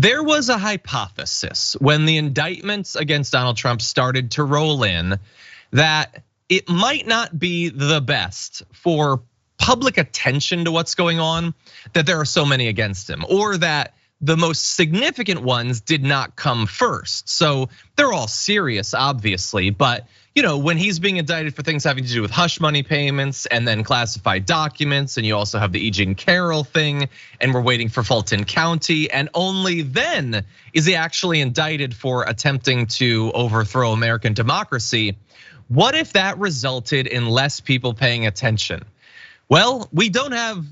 There was a hypothesis when the indictments against Donald Trump started to roll in that it might not be the best for public attention to what's going on, that there are so many against him, or that the most significant ones did not come first. So they're all serious, obviously, but when he's being indicted for things having to do with hush money payments and then classified documents, and you also have the E. Jean Carroll thing, and we're waiting for Fulton County, and only then is he actually indicted for attempting to overthrow American democracy. What if that resulted in less people paying attention? Well, we don't have,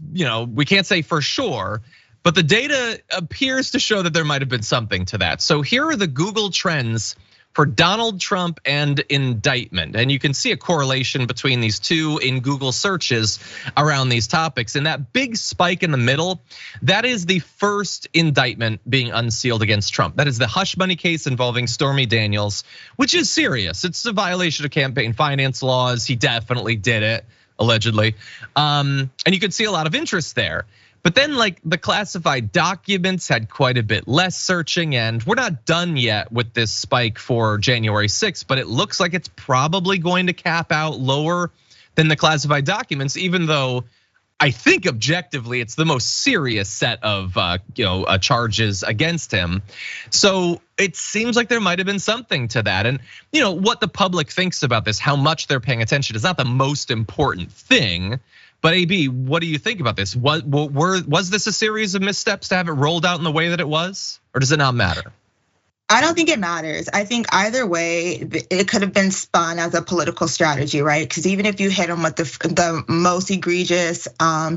we can't say for sure, but the data appears to show that there might have been something to that. So here are the Google trends for Donald Trump and indictment. And you can see a correlation between these two in Google searches around these topics. And that big spike in the middle, that is the first indictment being unsealed against Trump. That is the hush money case involving Stormy Daniels, which is serious. It's a violation of campaign finance laws. He definitely did it, allegedly. And you can see a lot of interest there. But then the classified documents had quite a bit less searching, and we're not done yet with this spike for January 6th, but it looks like it's probably going to cap out lower than the classified documents, even though I think objectively it's the most serious set of charges against him. So it seems like there might have been something to that. And what the public thinks about this, how much they're paying attention, is not the most important thing. But A.B., what do you think about this? Was this a series of missteps to have it rolled out in the way that it was? Or does it not matter? I don't think it matters. I think either way, it could have been spun as a political strategy, right? Because even if you hit them with the most egregious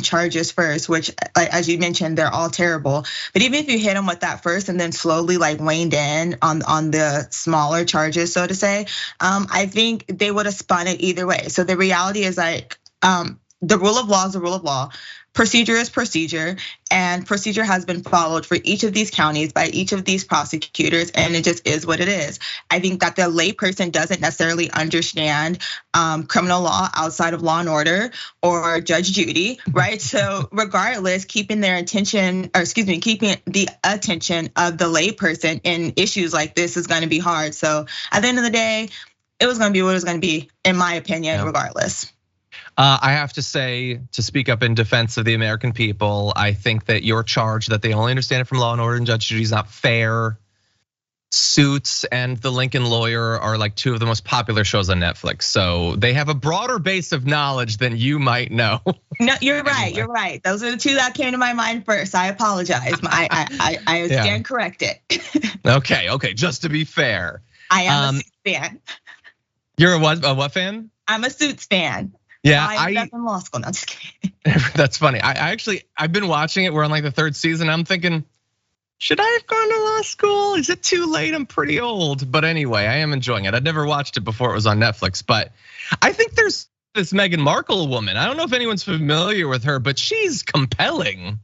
charges first, which, as you mentioned, they're all terrible. But even if you hit them with that first and then slowly waned in on the smaller charges, so to say, I think they would have spun it either way. So the reality is the rule of law is the rule of law. Procedure is procedure, and procedure has been followed for each of these counties by each of these prosecutors, and it just is what it is. I think that the layperson doesn't necessarily understand criminal law outside of Law and Order or Judge Judy, right? So regardless, keeping the attention of the layperson in issues like this is going to be hard. So at the end of the day, it was going to be what it was going to be, in my opinion, regardless. I have to say, to speak up in defense of the American people, I think that your charge that they only understand it from Law and Order and Judge Judy is not fair. Suits and The Lincoln Lawyer are two of the most popular shows on Netflix. So they have a broader base of knowledge than you might know. No, you're right, you're right. Those are the two that came to my mind first. I apologize, I stand corrected. Okay, just to be fair. I am a Suits fan. You're a what fan? I'm a Suits fan. Yeah, I'm in law school. No, I'm just kidding. That's funny. I've been watching it. We're on the third season. I'm thinking, should I have gone to law school? Is it too late? I'm pretty old. But anyway, I am enjoying it. I'd never watched it before it was on Netflix. But I think there's this Meghan Markle woman. I don't know if anyone's familiar with her, but she's compelling.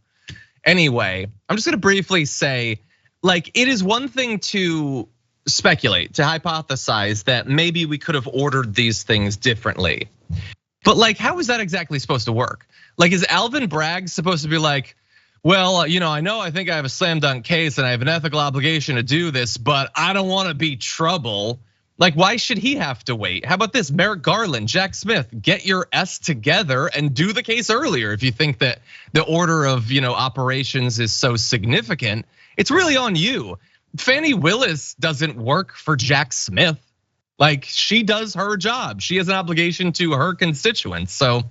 Anyway, I'm just gonna briefly say, it is one thing to speculate, to hypothesize that maybe we could have ordered these things differently. But how is that exactly supposed to work? Is Alvin Bragg supposed to be well, I think I have a slam dunk case and I have an ethical obligation to do this, but I don't want to be trouble. Why should he have to wait? How about this? Merrick Garland, Jack Smith, get your S together and do the case earlier if you think that the order of operations is so significant. It's really on you. Fani Willis doesn't work for Jack Smith. She does her job. She has an obligation to her constituents. So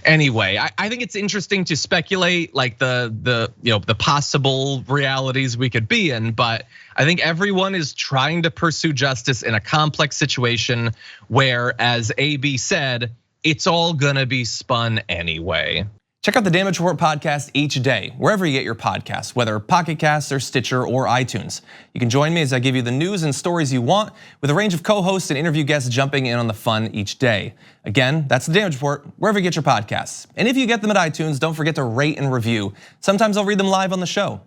anyway, I think it's interesting to speculate the possible realities we could be in, but I think everyone is trying to pursue justice in a complex situation where, as A.B. said, it's all gonna be spun anyway. Check out the Damage Report podcast each day, wherever you get your podcasts, whether Pocket Casts or Stitcher or iTunes. You can join me as I give you the news and stories you want, with a range of co-hosts and interview guests jumping in on the fun each day. Again, that's the Damage Report, wherever you get your podcasts. And if you get them at iTunes, don't forget to rate and review. Sometimes I'll read them live on the show.